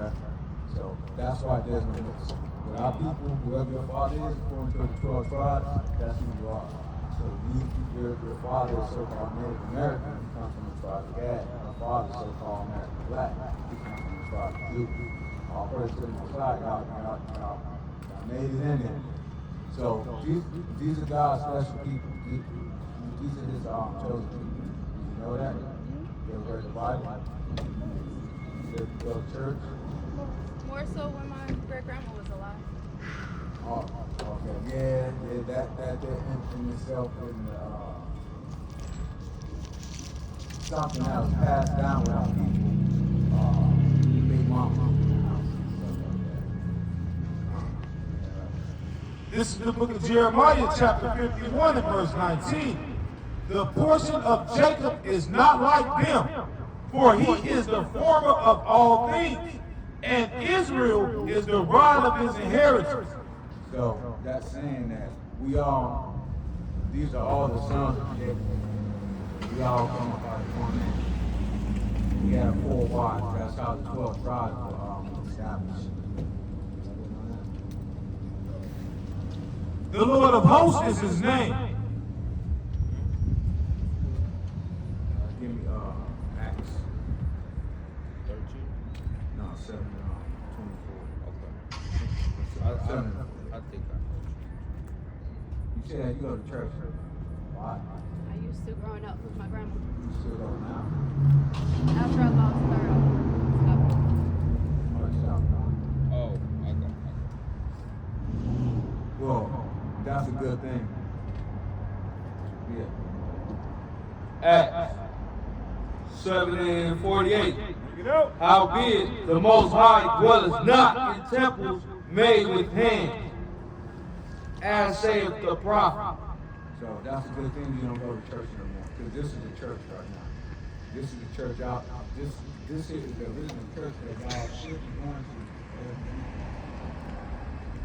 Okay? So that's why there's no mix. With our people, whoever your father is, according to the 12 tribes, that's who you are. So your father is so-called Native American, he comes from the tribe of Gad. Our father is so-called American Black, he comes from the tribe of Judah. All praise to the Most High, y'all made it in there. So these are God's special people. These are his chosen people. You know that? You ever read the Bible? You ever go to church? More so when my great grandma was alive. Oh, okay. Yeah, that in itself is something that was passed down with our people. Big mama. This is the book of Jeremiah, chapter 51 and verse 19. The portion of Jacob is not like them, for he is the former of all things, and Israel is the rod of his inheritance. So that's saying that these are all the sons of Jacob. We all come up out of one man. We have 4 wives. That's how the 12 tribes were established. The Lord of hosts is his name. Give me Acts 13? no 7 24. Okay. I think I know. You said you go to church. Why? I used to growing up with my grandma. You still go now? After I lost her, I stopped. Oh, you stop now? Oh, I got. Well, that's a good thing. Yeah. Acts 7 and 48. Howbeit the Most High dwelleth not in temples made with hands, as saith the prophet. So that's a good thing you don't go to church no more. Because this is the church right now. This is the church out. This is the original church that God should be going to.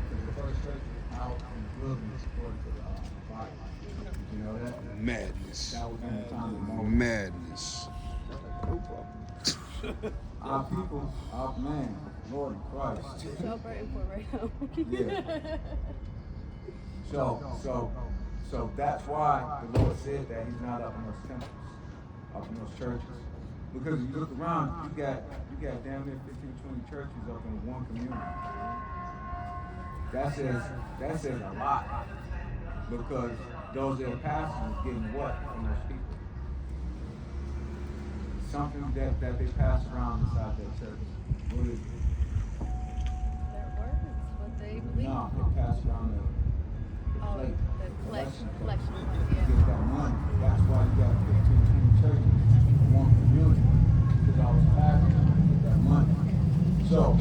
Because the first church was out in the wilderness according to the Bible. You know that? Madness. That was in the time of Moses. Madness. Our people, our man, Lord in Christ. Celebrating for right now. Yeah. So that's why the Lord said that he's not up in those temples, up in those churches. Because you look around, you got damn near 15, 20 churches up in one community. That says a lot. Because those that are pastors is getting what from those people? Something that they pass around inside their church. What is it? Their words, what they believe. No, they pass around the plate. The collection. To get that money. That's why you got 15, 20 churches in one community. Because I was passing to get that money. So,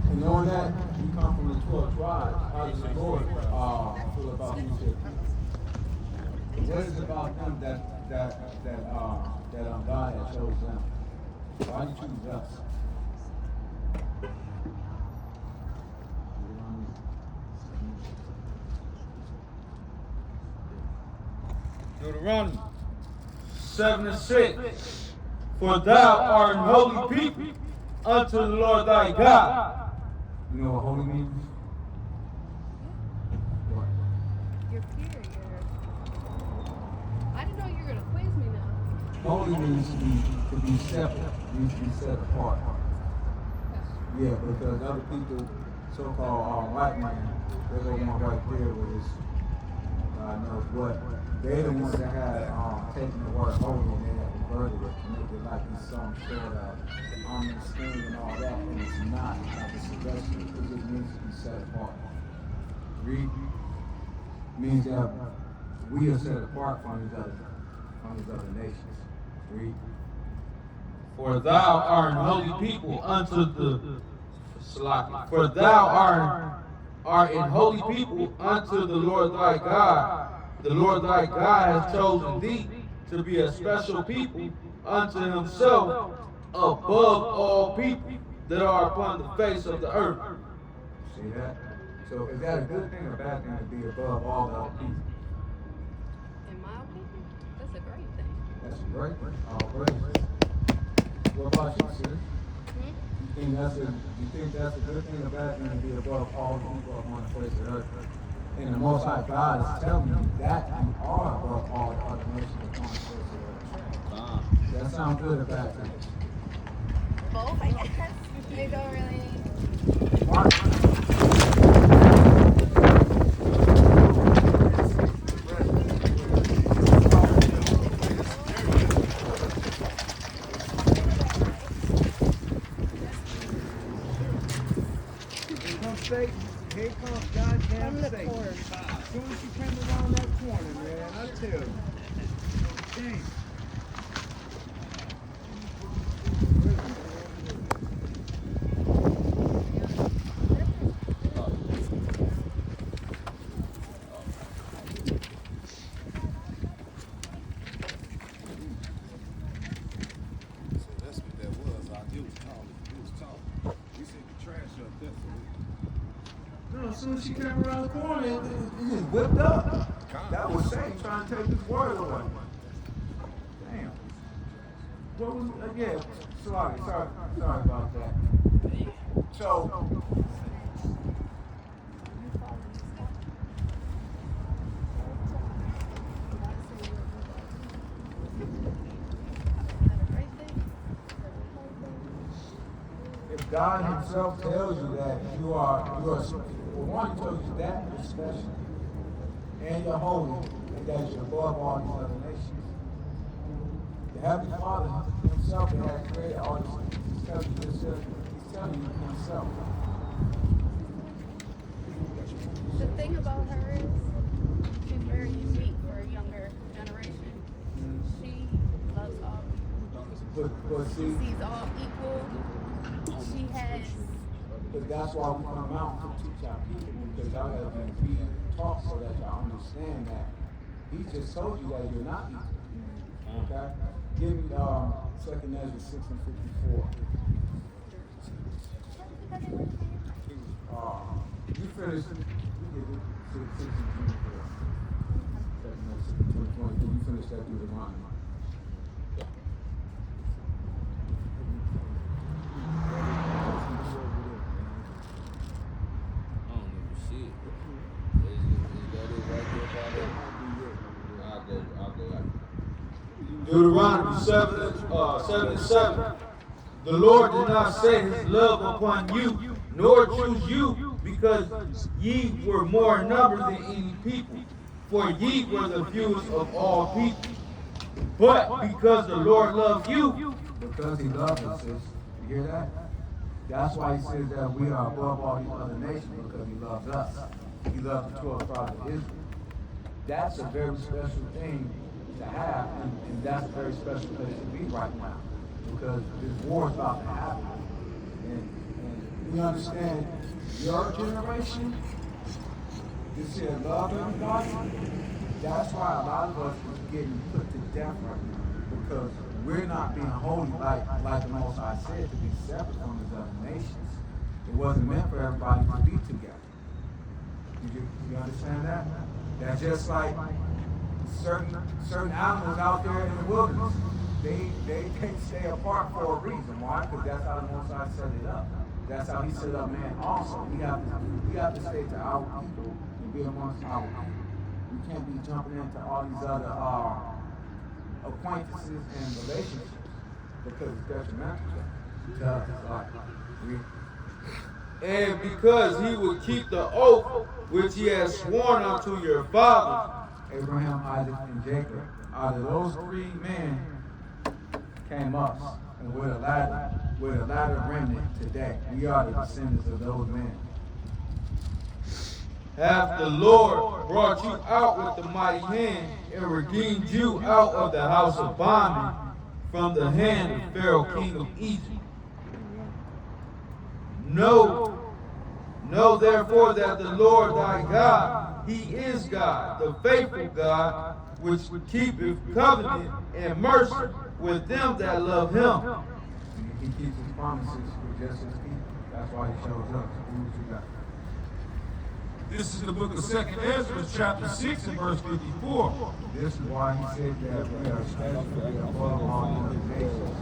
and knowing that we come from the 12 tribes, how does the Lord feel about these here people? What is it about them that God has chosen them? Why do you choose us? Deuteronomy 7 and 6. For thou art an holy people unto the Lord thy God. You know what holy means? What? Your peer, I didn't know you were going to quiz me now. Holy means to be separate, means to be set apart. Yeah, because other people, so-called white man, they're the one right there with this, God knows what. They're the ones that have taken the word holy and they have converted it to make it like it's some sort of ominous thing and all that, and it's not. Like it's suggestion. It just means to be set apart. Read means that we are set apart from these other nations. Read. For thou art an holy people unto the For thou art an holy people unto the Lord thy God. The Lord thy God has chosen thee to be a special people unto himself above all people that are upon the face of the earth. See that? So is that a good thing or a bad thing to be above all the other people? In my opinion, that's a great thing. That's a great thing. All praise. What about you, sis? You think that's a good thing or bad thing to be above all people upon the face of the earth? And the Most High God is telling you that you are above all the other nations upon the face of the earth. That sounds good or bad thing? Both, I guess. They don't really. Here comes goddamn Satan. As soon as she came around that corner, man, I tell you. Damn. As soon as she came around the corner, it just whipped up. That was Satan trying to take this word away. Damn. What was yeah, sorry about that. So if God Himself tells you that you are well, one, He tells you that you're special and you're holy and that you're above all these other nations. The Heavenly Father Himself that has created all these things. He's telling you Himself. The thing about her is she's very unique for a younger generation. She loves all people. But see, She sees all equal. She has. but that's why we come out to teach our people, because y'all have been being taught so that y'all understand that He just told you that you're not equal. Okay? Give me 2nd Ezra 6 and 54. You finished. You get it. 6 and 24. 2nd Ezra 6 and 24. You finished that through the line. Deuteronomy 7:7. The Lord did not set His love upon you, nor choose you, because ye were more in number than any people, for ye were the fewest of all people. But because the Lord loved you, because He loves us, sis. You hear that? That's why He says that we are above all these other nations, because He loves us. He loves the 12 tribes of Israel. That's a very special thing to have, and that's a very special place to be right now, because this war is about to happen. And we understand your generation, this here love everybody, that's why a lot of us is getting put to death right now, because we're not being holy like the Most High said, to be separate from these other nations. It wasn't meant for everybody to be together. You understand that? That's just like certain animals out there in the wilderness. They can't stay apart for a reason. Why? Because that's how the Most High set it up. That's how He set up man also. We have to stay to our people and be amongst our people. We can't be jumping into all these other acquaintances and relationships, because it's detrimental to us. and because He would keep the oath which He has sworn unto your fathers, Abraham, Isaac, and Jacob. Out of those 3 men came us, and we're the latter remnant today. We are the descendants of those men. hath the Lord brought you out with the mighty hand, and redeemed you out of the house of bondage, from the hand of Pharaoh king of Egypt. Know therefore that the Lord thy God, He is God, the faithful God, which keepeth covenant and mercy with them that love Him. He keeps His promises with just His people. That's why He shows up. Who you got? This is the book of 2nd Ezra, chapter 6 and verse 54. This is why He said that we are special to be above all other nations.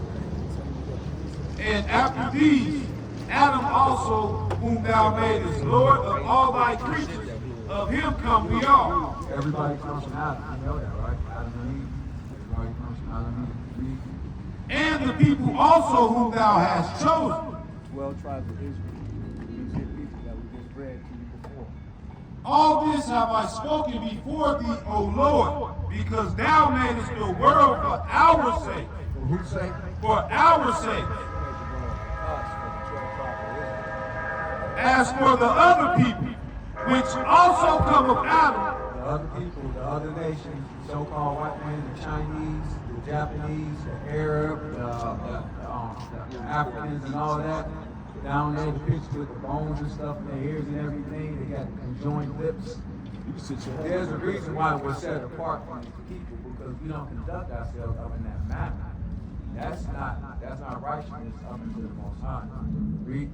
And after these Adam also, whom thou madest Lord of all thy creatures, of him come we all. Everybody comes from Adam. You know that, right? Adam and Eve. Everybody comes from Adam and Eve. And the people also whom thou hast chosen. 12 tribes of Israel. These are people that we just read to you before. All this have I spoken before thee, O Lord, because thou madest the world for our sake. For whose sake? For our sake. As for the other people, which also come of Adam, The other people, the other nations, so-called white men, the Chinese, the Japanese, the Arab, the Africans and all that, down there, the pictures with the bones and stuff in their ears and everything, they got conjoined lips. There's a reason why we're set apart from these people, because we don't conduct ourselves up in that manner. That's not righteousness up into the Most High. Read.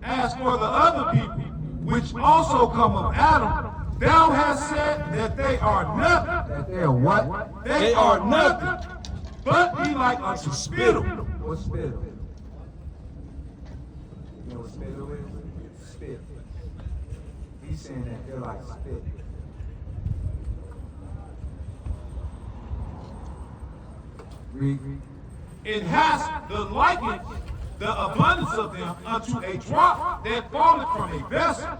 as for the other people, which also come of Adam, thou hast said that they are nothing. That they are what? They are nothing, but be like unto spittle. What's spittle? You know what spittle is? Spit. He's saying that they're like spit. Read. It has the likeness, the abundance of them, unto a drop that falleth from a vessel.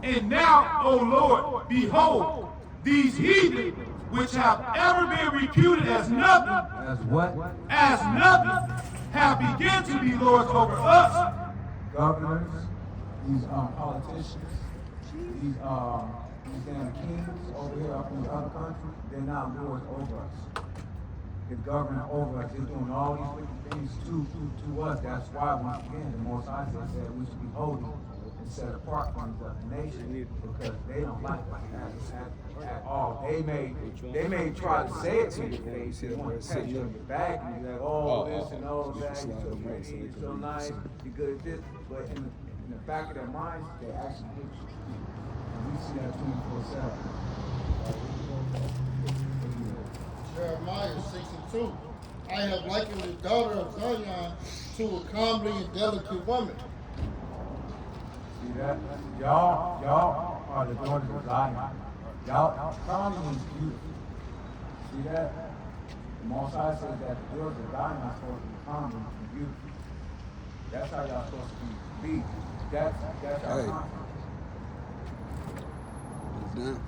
And now, O Lord, behold, these heathen, which have ever been reputed as nothing, As what? as nothing, have begun to be lords over us. Governors, these politicians, these damn kings over here up in the other countries, they're not lords over us. They're governing over us. They're doing all these wicked things to us. That's why, once again, the Most High said we should be holy and set apart from the nation, because they don't like us at all. They may try to say it to your face. They want to pat you on your back and be like, oh, this and all that. You're so pretty, you're so nice, you're good at this. But in the back of their minds, they actually hate you. And we see that 24/7. Jeremiah 6 and 2. I have likened the daughter of Zion to a comely and delicate woman. See that? Y'all are the daughters of Zion. Y'all, calmly means beautiful. See that? The Most High says that the daughters of Zion are supposed to be calmly and beautiful. That's how y'all supposed to be. That's our concept. Down.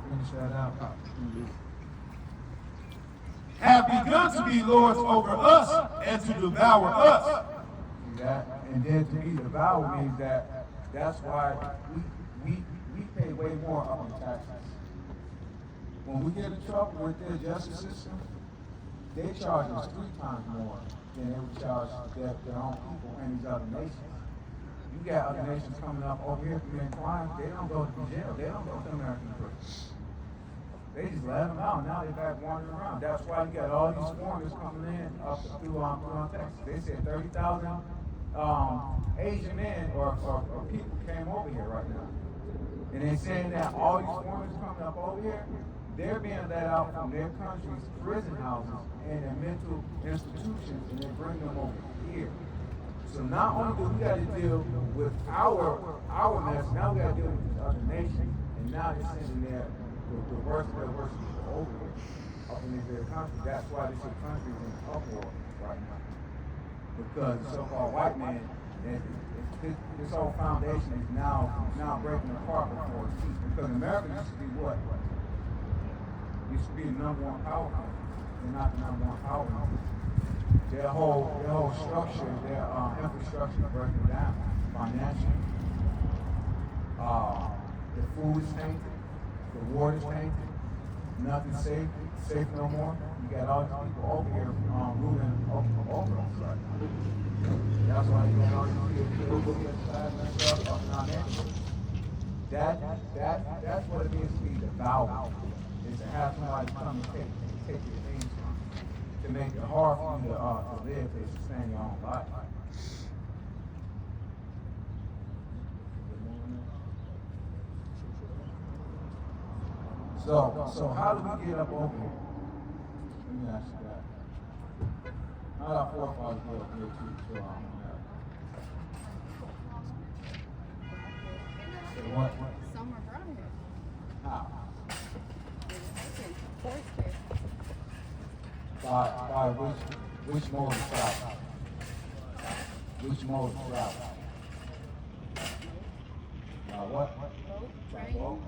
Finish that out. Have begun to be lords over us and to devour us. See that? And then to be devoured means that's why we pay way more up in taxes. When we get in trouble with their justice system, they charge us 3 times more than they would charge their own people and these other nations. You got other nations coming up over here committing crimes, they don't go to jail, they don't go to American prison. They just let them out. Now they're back wandering around. That's why you got all these foreigners coming in up through Texas. They said 30,000 Asian men or people came over here right now. And they're saying that all these foreigners coming up over here, they're being let out from their countries' prison houses and their mental institutions, and they bring them over here. So not only do we got to deal with our mess, now we got to deal with these other nations, and now they're sending the worst of their worst people over here, up in their country. That's why this country is in uproar right now. Because the so-called white man, this whole foundation is now breaking apart before its feet. Because America used to be what? Used to be the #1 power country. They're not the #1 power country. Their whole structure, their infrastructure is breaking down financially. The food is tainted. The water's tainted. Nothing's safe no more. You got all these people over here ruling over us right now. That's why you got all these people up in our neighborhood. That's what it means to be devoured. Is to have somebody come and take your things from you. To make it hard for you to live and sustain your own life. So how do we get up over here? Let me ask you that. our forefathers grew up here too, America. Say what? Some were brought here. How? They were taken, forced here. By which mode of travel? Which mode of travel? What? Boat, train. Boat?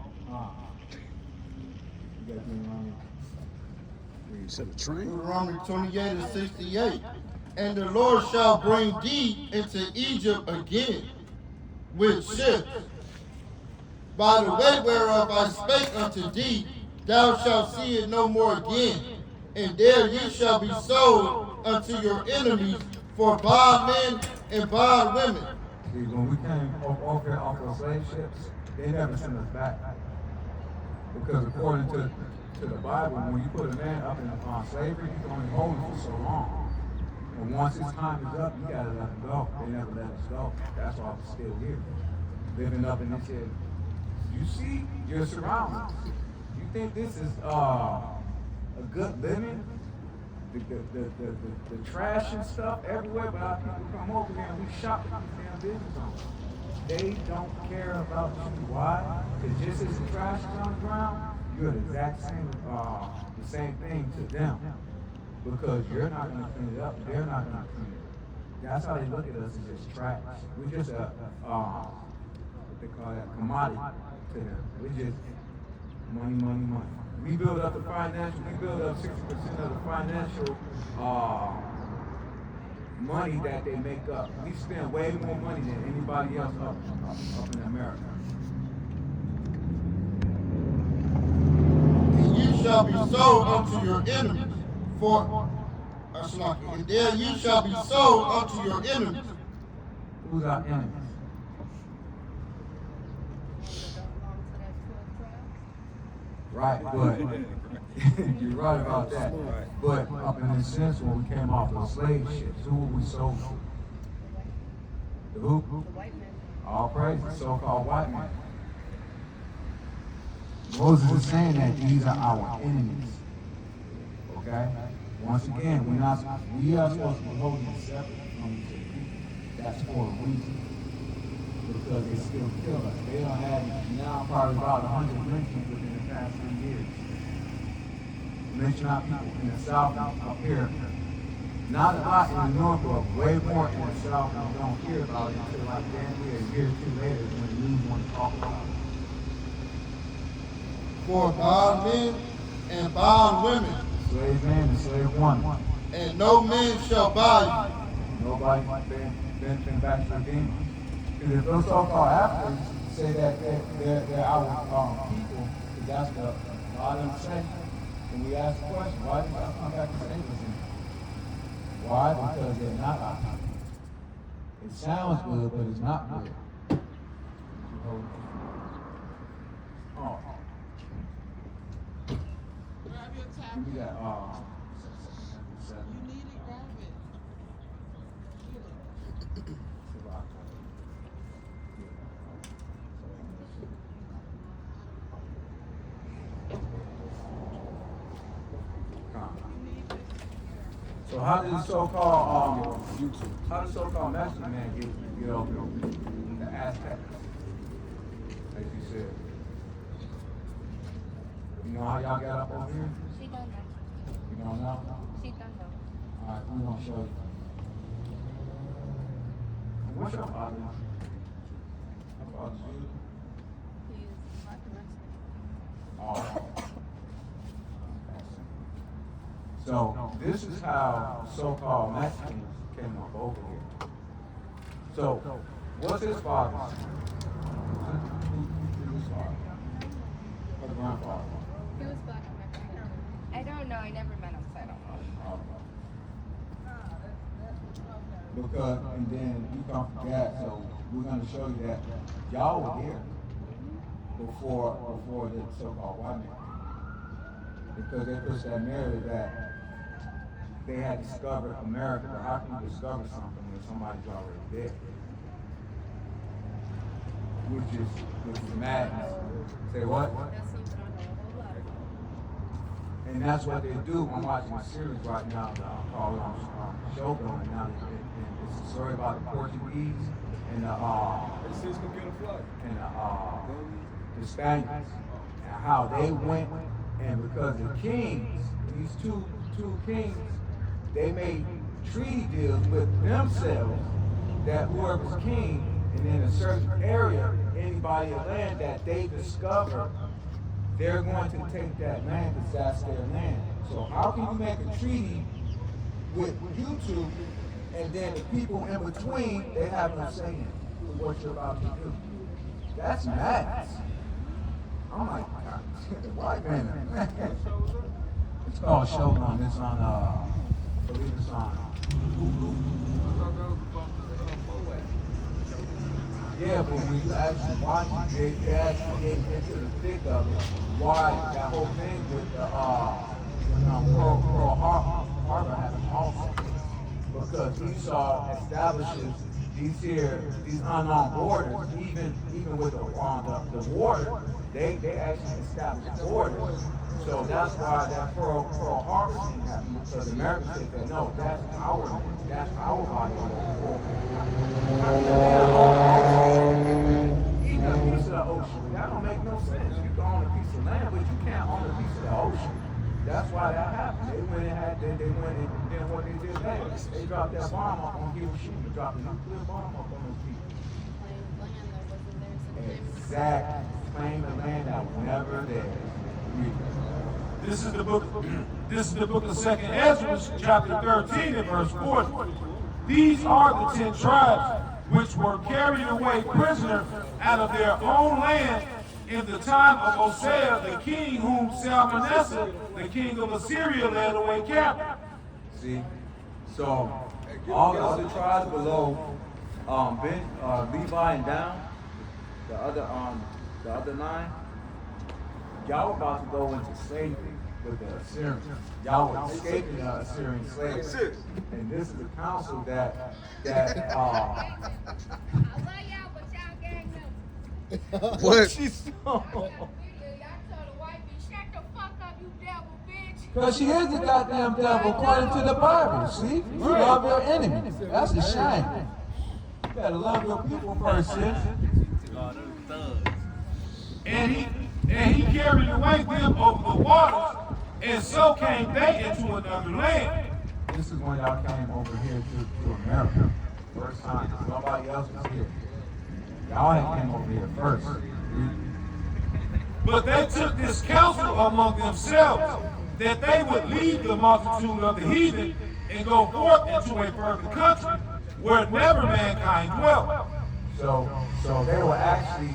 You got me wrong. You said a train? Deuteronomy 28 and 68. And the Lord shall bring thee into Egypt again with ships. By the way whereof I spake unto thee, thou shalt see it no more again. And there ye shall be sold unto your enemies for bondmen and bondwomen. See, when we came off those slave ships, they never sent us back. Because according to the Bible, when you put a man up in slavery, you can only hold him for so long. And once his time is up, you gotta let him go. They never let us go. That's why we're still here. Living up in this here. You see your surroundings. You think this is a good living? The trash and stuff everywhere, but our people come over here and we shop at these damn business owners. They don't care about you. Why? Because just as the trash is on the ground, you're the exact same thing to them. Because you're not going to clean it up, they're not going to clean it up. That's how they look at us as just trash. We're just a what they call that, commodity to them. We're just money. We build up 60% of the financial money that they make up. We spend way more money than anybody else up in America. And ye shall be sold unto your enemies and there ye shall be sold unto your enemies. Who's our enemies? Right, but you're right about that. But up in this sense, when we came off those slave ships, who were we sold to? The who? The white men. All praise the so-called white man. Moses is saying that these are our enemies. Okay? Once again, we are supposed to be holding separate from each other. That's for a reason. Because they still kill us. They don't have now probably about 100 lynchings within the past 10 years. Lynching our people in the south up here. Not a lot in the north, but way more in the south, and we don't hear about it until like damn near a year or two later when the news want to talk about it. For bondmen and bondwomen, Slave man and slave woman. and no man shall buy you. Nobody been back to redeem us. Because if those so-called Africans say that they're our people, because that's what a lot of them say, and we ask the question, why did y'all come back to save us? Why? Because they're not our people. It sounds good, but it's not good. Oh. Give me that, So how did the so-called how did so-called Mexican man get over the Aztecs? As you said. You know how y'all got up over here? She done that. You don't know? She done that. Alright, we gonna show you. What's your father? My father's Jewish. He's black and Mexican. Oh. So this is how so-called Mexicans came up over here. So what's his father's name? Who's his father? Or grandfather? He was black and Mexican. I don't know. I never met him, so I don't know. Because, and then you come from that, so we're going to show you that y'all were here before the so-called white man. Because they pushed that narrative that they had discovered America, but how can you discover something when somebody's already there? Which is madness. Say what? That's something I know a whole lot about. And that's what they do. I'm watching a series right now called Shogun. Now, it's a story about the Portuguese and the Spaniards, and how they went, and because the kings, these two kings, they made treaty deals with themselves that whoever's king, and in a certain area, anybody of land that they discover, they're going to take that land because that's their land. So how can you make a treaty with you two, and then the people in between, they have no say in what you're about to do? That's madness. I'm like, God, white man. It's called Shogun. It's on, I believe it's on Hulu. Yeah, but when you actually watch it, they actually get into the thick of it. Why that whole thing with the Pearl Harbor happened also. Because Esau establishes these unknown borders, even with the water, they actually establish borders. So that's why that Pearl Harbor thing happened, because America said that no, that's our land, that's our body. Eating a piece of the ocean, that don't make no sense. You can own a piece of land, but you can't own a piece of the ocean. That's why that happened. They went and then what they did next, they dropped that bomb up on Hiroshima, they dropped a nuclear bomb up on those people. Exactly. Claim the land that was never there. This is the book of 2nd Ezra, chapter 13 and verse 40. These are the 10 tribes which were carried away prisoner out of their own land in the time of Hosea the king, whom Salmanasseh, the king of Assyria, led away captive. See? So all the other tribes below Levi and down, the other 9, y'all were about to go into slavery with the Assyrians. Y'all were escaping the Assyrian slavery. And this is the council that I love y'all, but y'all gang members. What? she's Y'all told the white bitch, shut the fuck up, you devil bitch. because she is the goddamn devil according to the Bible. See? You love your enemy. That's a shame. You better love your people first, sis. And he carried away them over the waters, and so came they into another land. This is when y'all came over here to America. First time. Nobody else was here. Y'all had came over here first. But they took this counsel among themselves, that they would leave the multitude of the heathen and go forth into a further country, where never mankind dwelt. So they were actually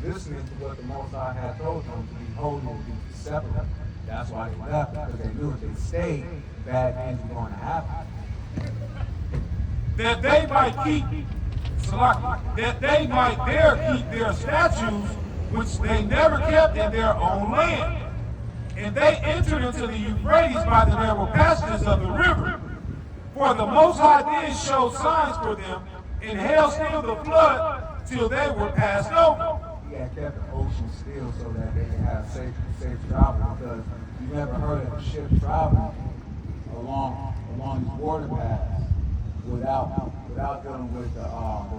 listening to what the Most High had told them to be holy and be separate. That's why they left, because they knew if they stayed, bad things were going to happen. That they might there keep their statutes, which they never kept in their own land. And they entered into the Euphrates by the narrow passages of the river. For the Most High then showed signs for them, and held still the flood till they were passed over. He had kept the ocean still so that they could have safe travel, because you never heard of a ship traveling along these water paths without dealing with the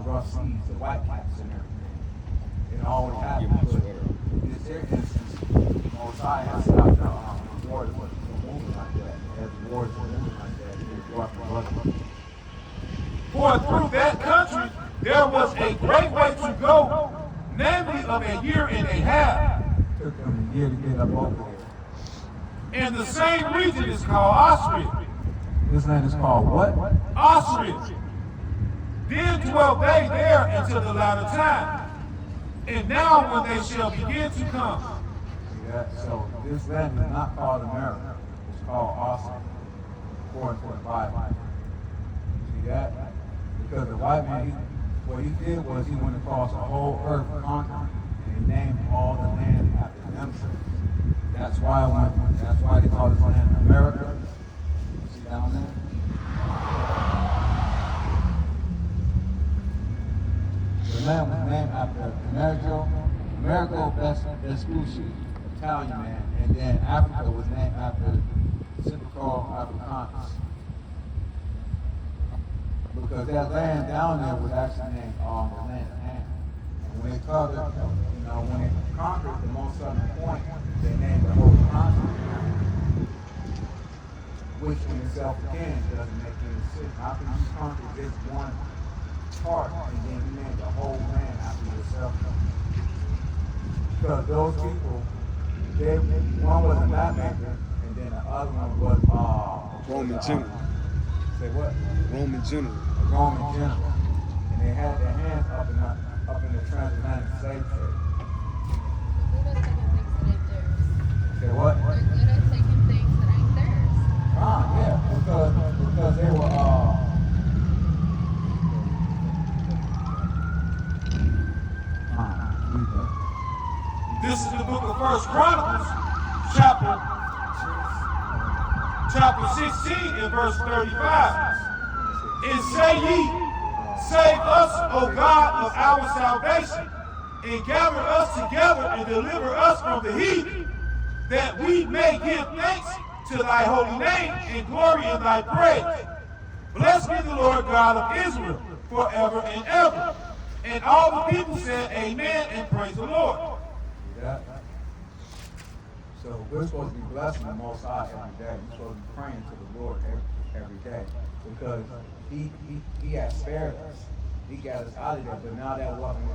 rough seas, the white caps and everything. It always happens. But in this instance, Most High has stopped the water from moving like that. As the water was moving like that, it brought the blood. For through that country there was a great way to go, namely of a year and a half. Took them a year to get up over there. And the same region is called Auschwitz. This land is called what? Auschwitz. Then dwelt they there until the latter time. And now when they shall begin to come. Yeah, so this land is not called America. It's called Austin, according to the Bible. See that? Because the white man, what he did was he went across the whole earth conquering, and he named all the land after themselves. That's why they call this land America. See down there? The land was named after Amerigo Vespucci, a Italian man, and then Africa was named after typical Afrikaners. Because that land down there was actually named the land of Ham. And when they covered, when they conquered the most southern point, they named the whole continent Ham. Which in itself again doesn't make any sense. How can you conquer just one part and then you name the whole land after yourself? Because those people, one was a map maker, and then the other one was Roman general. Say what? Roman general. A Roman general, and they had their hands up in the transatlantic slave trade. They're good at taking things that ain't theirs. Say what? They're good at taking things that ain't theirs. Yeah, because they were This is the book of First Chronicles, chapter 16 and verse 35. And say ye, save us, O God of our salvation, and gather us together and deliver us from the heathen, that we may give thanks to thy holy name and glory in thy praise. Blessed be the Lord God of Israel forever and ever. And all the people said, Amen, and praise the Lord. Yeah. So we're supposed to be blessing the Most High every day. We're supposed to be praying to the Lord every day because He has spared us. He got us out of there. But now that walking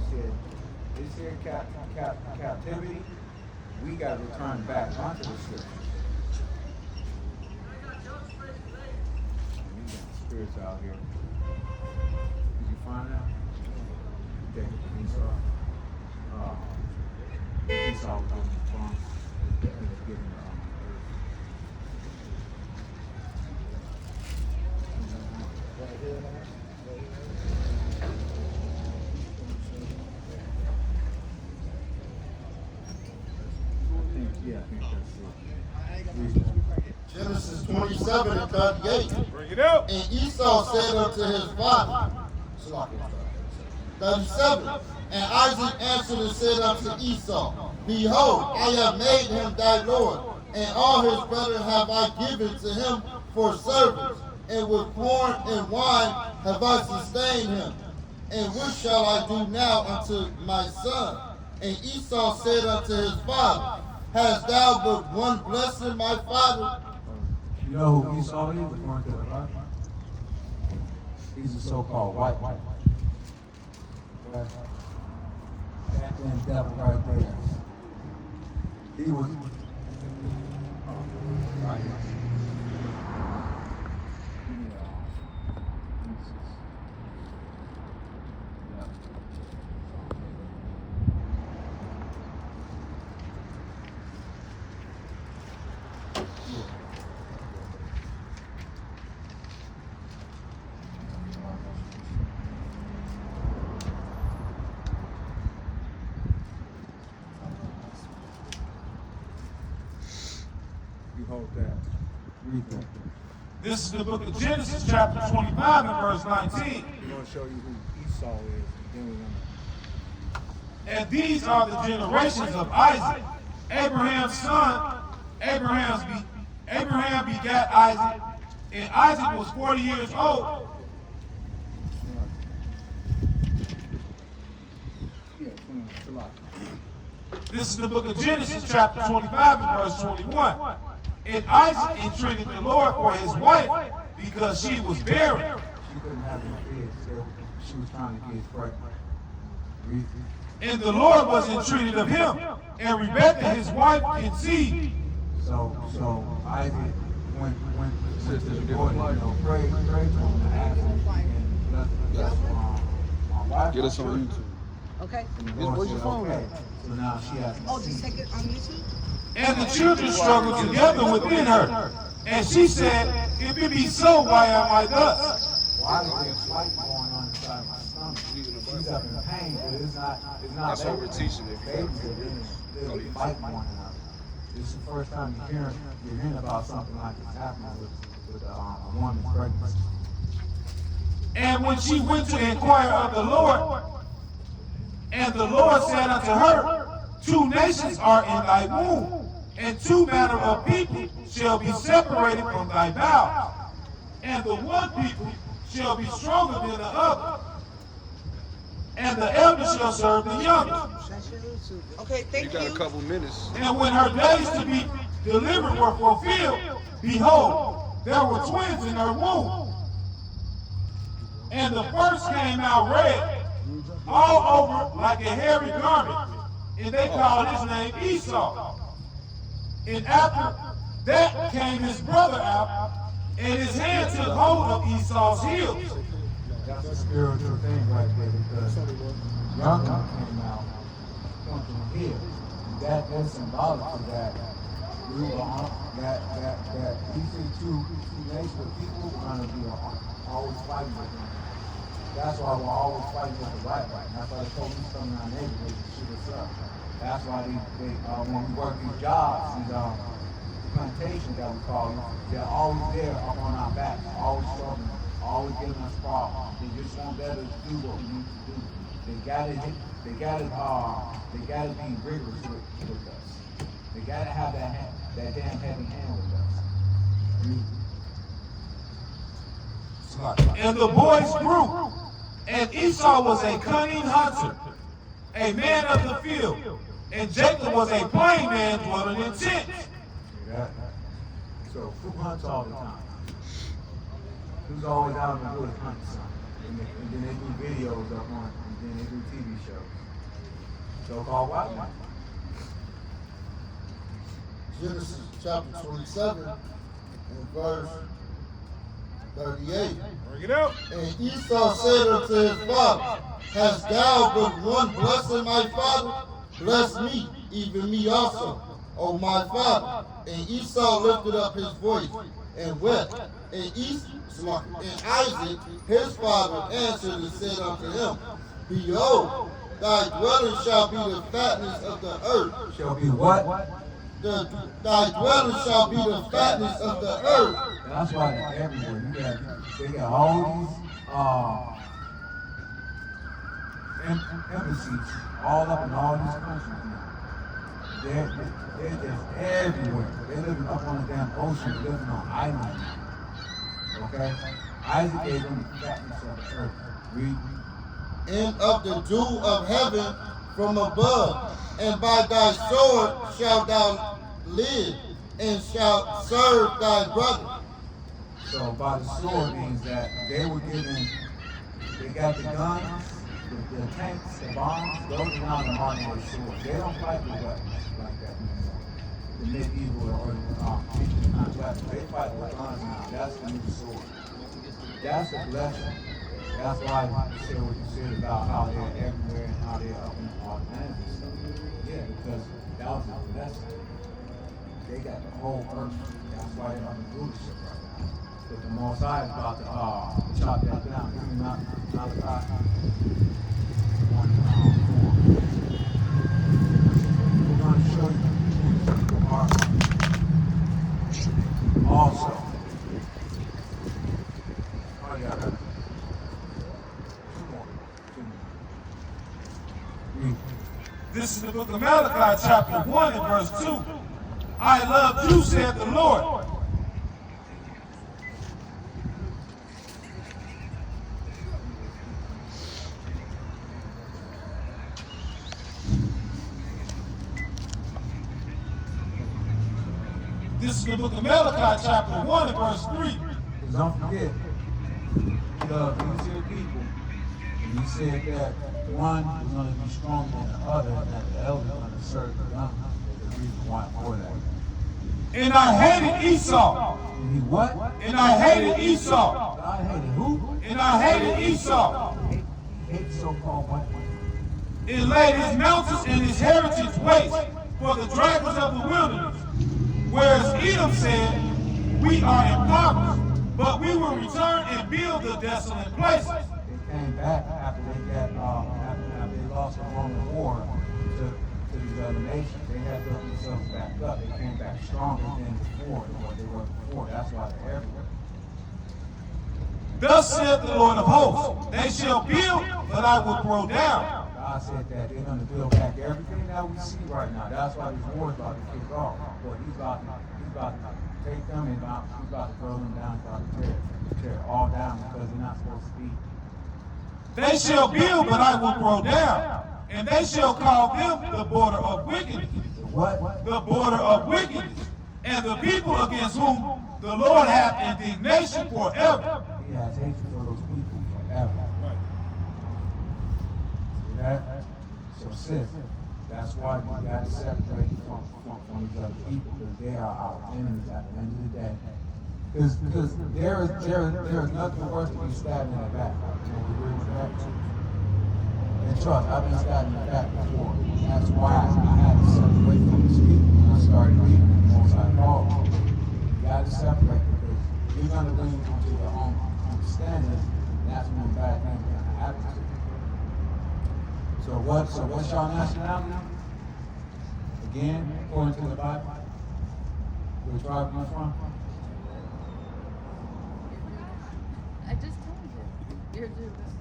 is here captivity, we got to return back onto the scriptures. You got spirits out here. Did you find out? Okay, Esau. Esau was on the phone. He was getting Genesis 27 and 38. Bring it out. And Esau said unto his father, 37. And Isaac answered and said unto Esau, Behold, I have made him thy Lord, and all his brethren have I given to him for servants, and with corn and wine have I sustained him. And what shall I do now unto my son? And Esau said unto his father, Hast thou but one blessing, my father? You know who Esau is according to the Bible? He's a so-called white man. That damn devil right there. He was. Hold that. Read that. This is the book of Genesis, chapter 25 and verse 19. We're going to show you who Esau is. And then we're And these are the generations of Isaac, Abraham's son. Abraham begat Isaac, and Isaac was 40 years old. This is the book of Genesis, chapter 25 and verse 21. And Isaac entreated the Lord for his wife because she was barren. She couldn't have any kids, so she was trying to get his pregnant. Read. And the Lord was entreated of him, and Rebekah his wife conceived. So Isaac went to the Lord, prayed to him and asked him and bless wife. Get us on YouTube. Okay. Where's your phone at? So now she has Oh, just take it on YouTube? And the children struggled together within her. And she said, If it be so, why am I thus? Why is there a fight going on inside my stomach? She's up in pain, but it's not That's what we're teaching it. There's a fight going on. This is the first time you're hearing about something like this happening with a woman's pregnancy. And when she went to inquire of the Lord, and the Lord said unto her, 2 nations are in thy womb, and two manner of people shall be separated from thy bowels, and the one people shall be stronger than the other, and the elder shall serve the younger. Okay, You thank got a you. couple minutes. And when her days to be delivered were fulfilled, behold, there were twins in her womb. And the first came out red, all over like a hairy garment, and they called his name Esau. And after that came his brother out, and his hand took hold of Esau's heels. That's a spiritual thing right there because young one came out something here. And that's symbolic to that group that we see two nations of people gonna be always fighting with them. That's why we're always fighting with the right. That's why the police come in our neighborhood to shoot us up. That's why they when we work these jobs, these plantations that we call them, they're always there up on our backs, always struggling, always giving us problems. They just won't let us do what we need to do. They gotta be rigorous with us. They gotta have that damn heavy hand with us. And the boys grew, and Esau was a cunning hunter, a man of the field, and Jacob was a plain man dwelling in tents. So who hunts all the time? Who's always out in the woods hunting something? And then they do videos up on, and then they do TV shows. So-called white men. Genesis chapter 27 and verse 38. Bring it out. And Esau said unto his father, Hast thou but one blessing, my father? Bless me, even me also, O my father. And Esau lifted up his voice and wept. And Isaac, his father, answered and said unto him, Behold, thy dwelling shall be the fatness of the earth. Shall be what? Thy dwelling shall be the fatness of the earth. That's why they're everywhere. They got all these embassies all up in all these countries now. They're just everywhere. They're living up on the damn ocean, living on islands. Okay? Isaac gave them the fatness of the earth. Read. And of the dew of heaven from above, and by thy sword shalt thou live, and shalt serve thy brother. So by the sword means that they were given, they got the guns, the tanks, the bombs, those are not the modern day swords. They don't fight with weapons like that anymore. The medieval or ancient kind of weapons. They fight with guns now. That's the new sword. That's a blessing. That's why you said what you said about how they're everywhere and how they're up in all the lands and stuff. Yeah, because that was a blessing. They got the whole earth. That's why they're up in rulership right now. But the Most High is about to chop that down. Give me Malachi 1:4. We're going to show you who these people are. Also, oh yeah, two more. Read. This is the book of Malachi, chapter 1 and verse 2. I love you, said the Lord. This is the book of Malachi, chapter 1 and verse 3. Because don't forget, these here people, and he said that one was going to be stronger than the other, and that the elder was going to serve the younger. There's a reason why for that. And I hated Esau. And he what? And I hated Esau. God hated who? And I hated Esau. He hated so-called white men. And laid his mountains and his heritage waste for the dragons of the wilderness. Whereas Edom said, we are impoverished, but we will return and build the desolate places. They came back after they got after they lost the Roman war to these other nations. They had built themselves back up. They came back stronger than before than what they were before. That's why they're everywhere. Thus saith the Lord of hosts, they shall build, but I will throw down. God I said that they're going to build back everything that we see right now. That's why this war is about to kick off. But he's about to take them and he's about to throw them down, about to tear it all down because they're not supposed to be. They shall build, but I will throw down. And they shall call them the border of wickedness. What? The border of wickedness. And the people against whom the Lord hath indignation forever. He has hatred for those people forever. See that? So sis, that's why we got to separate from these other people because they are our enemies at the end of the day. Because there is nothing worse than being stabbed in the back. You know, agree with that? And trust, I've been stabbed in the back before. That's why I had to separate from these people when I started reading the Most High called. You got to separate because you're going to bring them to your own understanding. And that's when bad things are going to happen to you. So what's your nationality? Again, according to the Bible? Which tribe are you from? I just told you. You're Jewish.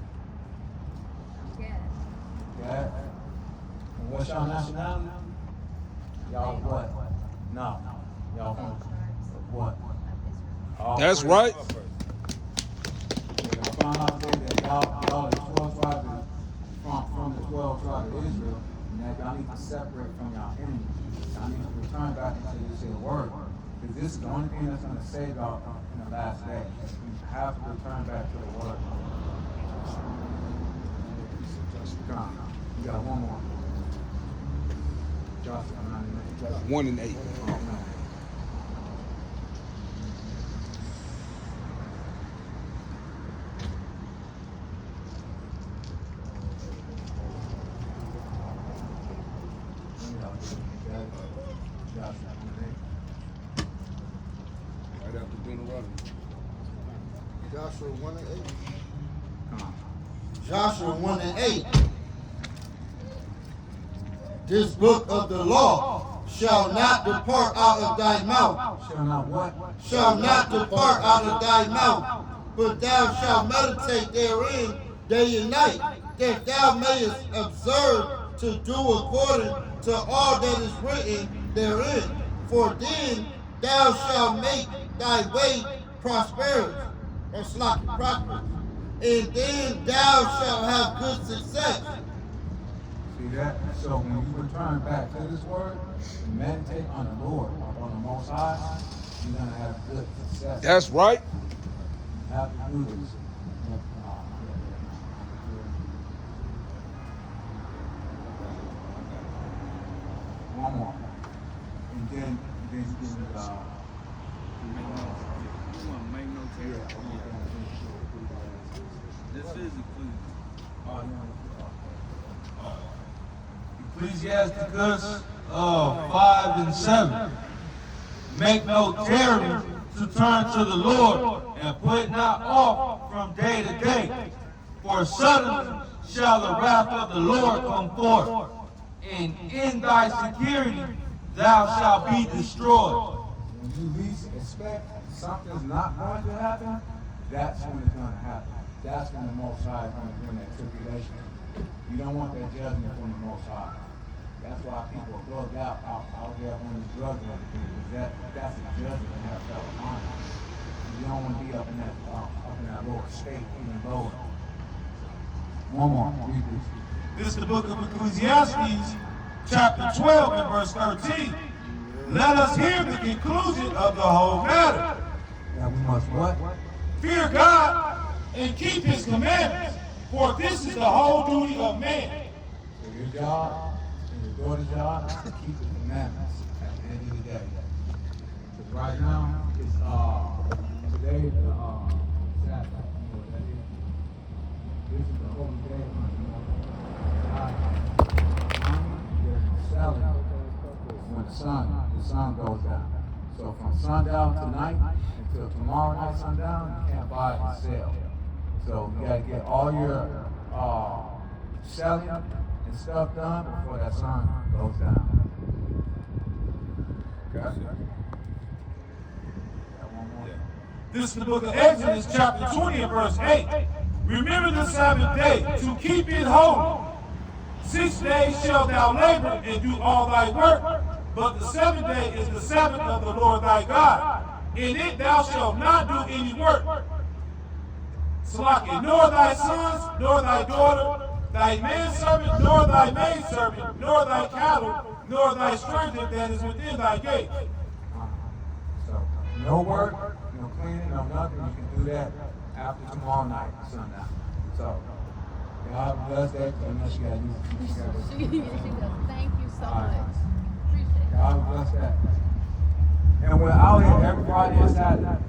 Yeah. Yeah. And what's your nationality? Y'all what? No. Y'all from what? That's right. I found out today that y'all the 12 tribes from the 12 tribes of Israel, and that y'all need to separate from y'all enemies. Y'all need to return back into this here word. Because this is the only thing that's going to save y'all in the last day. You have to return back to the word. You got one more. Joshua 1 and 8. Right after Deuteronomy. Joshua 1 and 8. Joshua 1 and 8. This book of the law shall not depart out of thy mouth. Shall not what? Shall not depart out of thy mouth, but thou shalt meditate therein day and night, that thou mayest observe to do according to all that is written therein. For then thou shalt make thy way prosperous, or prosperous, and then thou shalt have good success. See that? So when you return back to this word and meditate on the Lord, on the Most High, you're going to have good success. That's right. You have to do this. One more. And then you can This is Ecclesiasticus 5 and 7. Make no tarry to turn to the Lord, and put not off from day to day. For suddenly shall the wrath of the Lord come forth, and in thy security thou shalt be destroyed. when you least expect something's not going to happen, that's when it's going to happen. That's when the Most High is going to bring that tribulation. You don't want that judgment from the Most High. That's why people are plugged out there on these drugs and everything. Because that's a judgment that has fell upon you. You don't want to be up in that lower state, even lower. One more. Read this. This is the book of Ecclesiastes, chapter 12 and verse 13. Let us hear the conclusion of the whole matter. That we must what? Fear God and keep his commandments, for this is the whole duty of man. So your job and your daughter's job is to keep the commandments at the end of the day. Because right now, it's today is the Sabbath. You know what that is? This is the holy day when they're selling when the sun goes down. So from sundown tonight until tomorrow night sundown, you can't buy and sell. So you gotta get all your selling and stuff done before that sun goes down. Okay? Got one more? This is the book of Exodus, chapter 20 and verse 8. Remember the Sabbath day to keep it holy. 6 days shalt thou labor and do all thy work, but the 7th day is the Sabbath of the Lord thy God. In it thou shalt not do any work. Salaki, nor thy sons, nor thy daughter, thy manservant, nor thy maidservant, nor thy cattle, nor thy stranger that is within thy gate. So, no work, no cleaning, no nothing. You can do that after tomorrow night, sundown. So, God bless that. Unless you got to use She does. Thank you so All right. much. Appreciate it. God bless that. And we're out here every Friday and Saturday.